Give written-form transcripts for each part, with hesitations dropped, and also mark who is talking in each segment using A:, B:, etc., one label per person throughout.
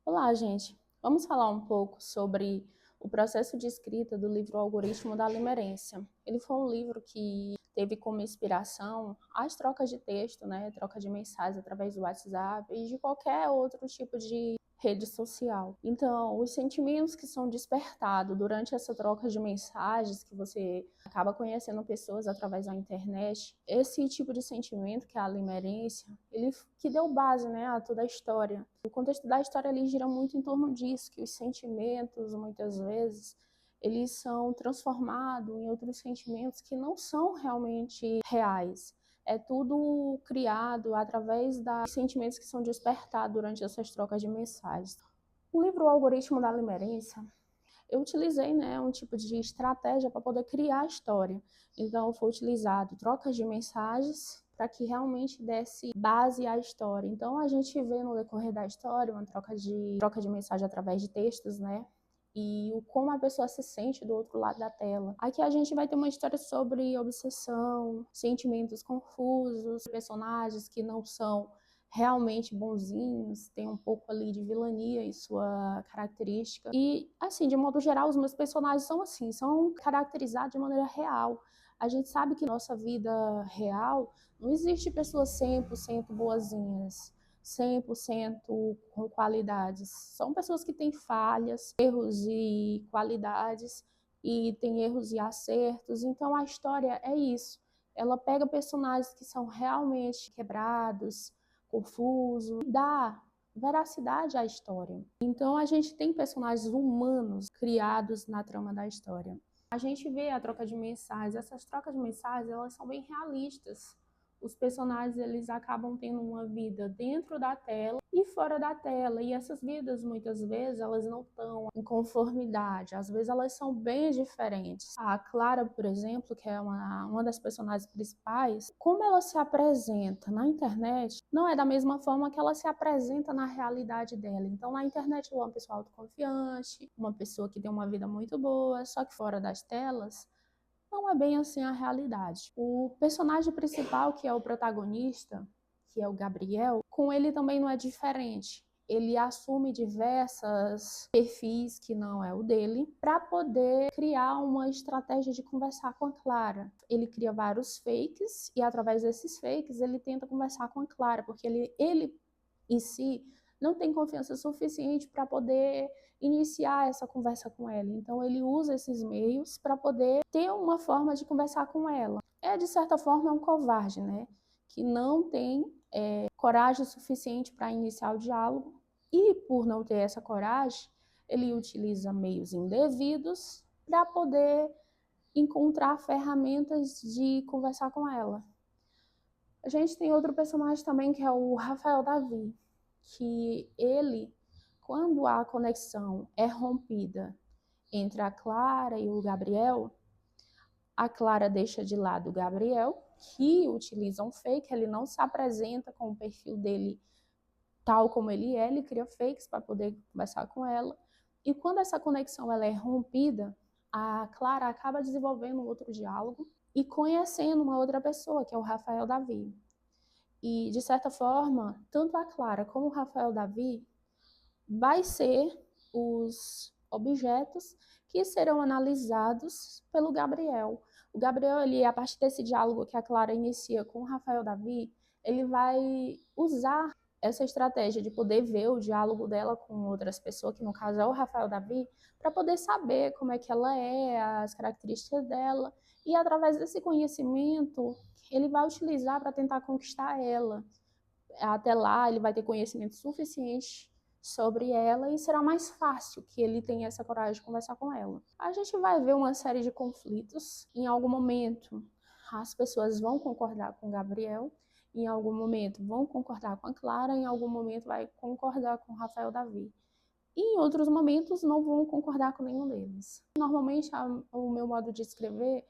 A: Olá, gente. Vamos falar um pouco sobre o processo de escrita do livro O Algoritmo da Limerência. Ele foi um livro que teve como inspiração as trocas de texto, né, troca de mensagens através do WhatsApp e de qualquer outro tipo de rede social. Então, os sentimentos que são despertados durante essa troca de mensagens, que você acaba conhecendo pessoas através da internet, esse tipo de sentimento, que é a limerência, ele que deu base, né, a toda a história. O contexto da história ali gira muito em torno disso, que os sentimentos, muitas vezes, eles são transformados em outros sentimentos que não são realmente reais. É tudo criado através dos sentimentos que são despertados durante essas trocas de mensagens. O livro O Algoritmo da Limerência, eu utilizei, né, um tipo de estratégia para poder criar a história. Então, foi utilizado trocas de mensagens para que realmente desse base à história. Então, a gente vê no decorrer da história uma troca de mensagem através de textos, né? E como a pessoa se sente do outro lado da tela. Aqui a gente vai ter uma história sobre obsessão, sentimentos confusos, personagens que não são realmente bonzinhos, tem um pouco ali de vilania em sua característica. E, assim, de modo geral, os meus personagens são assim, são caracterizados de maneira real. A gente sabe que na nossa vida real não existe pessoas 100% boazinhas, 100% com qualidades. São pessoas que têm falhas, erros e qualidades, e têm erros e acertos. Então, a história é isso. Ela pega personagens que são realmente quebrados, confuso, dá veracidade à história. Então a gente tem personagens humanos criados na trama da história. A gente vê a troca de mensagens, essas trocas de mensagens, elas são bem realistas. Os personagens, eles acabam tendo uma vida dentro da tela e fora da tela, e essas vidas, muitas vezes, elas não estão em conformidade, às vezes elas são bem diferentes. A Clara, por exemplo, que é uma das personagens principais, como ela se apresenta na internet, não é da mesma forma que ela se apresenta na realidade dela. Então, na internet, ela é uma pessoa autoconfiante, uma pessoa que tem uma vida muito boa, só que fora das telas, não é bem assim a realidade. O personagem principal, que é o protagonista, que é o Gabriel, com ele também não é diferente. Ele assume diversos perfis que não é o dele para poder criar uma estratégia de conversar com a Clara. Ele cria vários fakes e através desses fakes ele tenta conversar com a Clara, porque ele em si não tem confiança suficiente para poder iniciar essa conversa com ela. Então ele usa esses meios para poder ter uma forma de conversar com ela. É, de certa forma, um covarde, né? Que não tem coragem suficiente para iniciar o diálogo e, por não ter essa coragem, ele utiliza meios indevidos para poder encontrar ferramentas de conversar com ela. A gente tem outro personagem também que é o Rafael Davi, que ele, quando a conexão é rompida entre a Clara e o Gabriel, a Clara deixa de lado o Gabriel, que utiliza um fake, ele não se apresenta com o perfil dele tal como ele cria fakes para poder conversar com ela. E quando essa conexão ela é rompida, a Clara acaba desenvolvendo um outro diálogo e conhecendo uma outra pessoa, que é o Rafael Davi. E, de certa forma, tanto a Clara como o Rafael Davi vai ser os objetos que serão analisados pelo Gabriel. O Gabriel, ele, a partir desse diálogo que a Clara inicia com o Rafael Davi, ele vai usar essa estratégia de poder ver o diálogo dela com outras pessoas, que no caso é o Rafael Davi, para poder saber como é que ela é, as características dela, e através desse conhecimento, ele vai utilizar para tentar conquistar ela. Até lá, ele vai ter conhecimento suficiente sobre ela e será mais fácil que ele tenha essa coragem de conversar com ela. A gente vai ver uma série de conflitos. Em algum momento, as pessoas vão concordar com o Gabriel, em algum momento vão concordar com a Clara, em algum momento vai concordar com o Rafael Davi. E em outros momentos não vão concordar com nenhum deles. Normalmente, o meu modo de escrever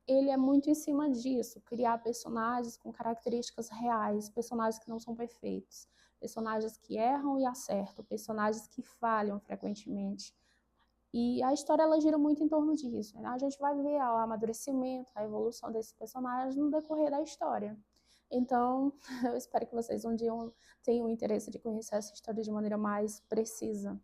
A: ele é muito em cima disso, criar personagens com características reais, personagens que não são perfeitos, personagens que erram e acertam, personagens que falham frequentemente. E a história ela gira muito em torno disso, né? A gente vai ver o amadurecimento, a evolução desses personagens no decorrer da história. Então, eu espero que vocês um dia tenham o interesse de conhecer essa história de maneira mais precisa.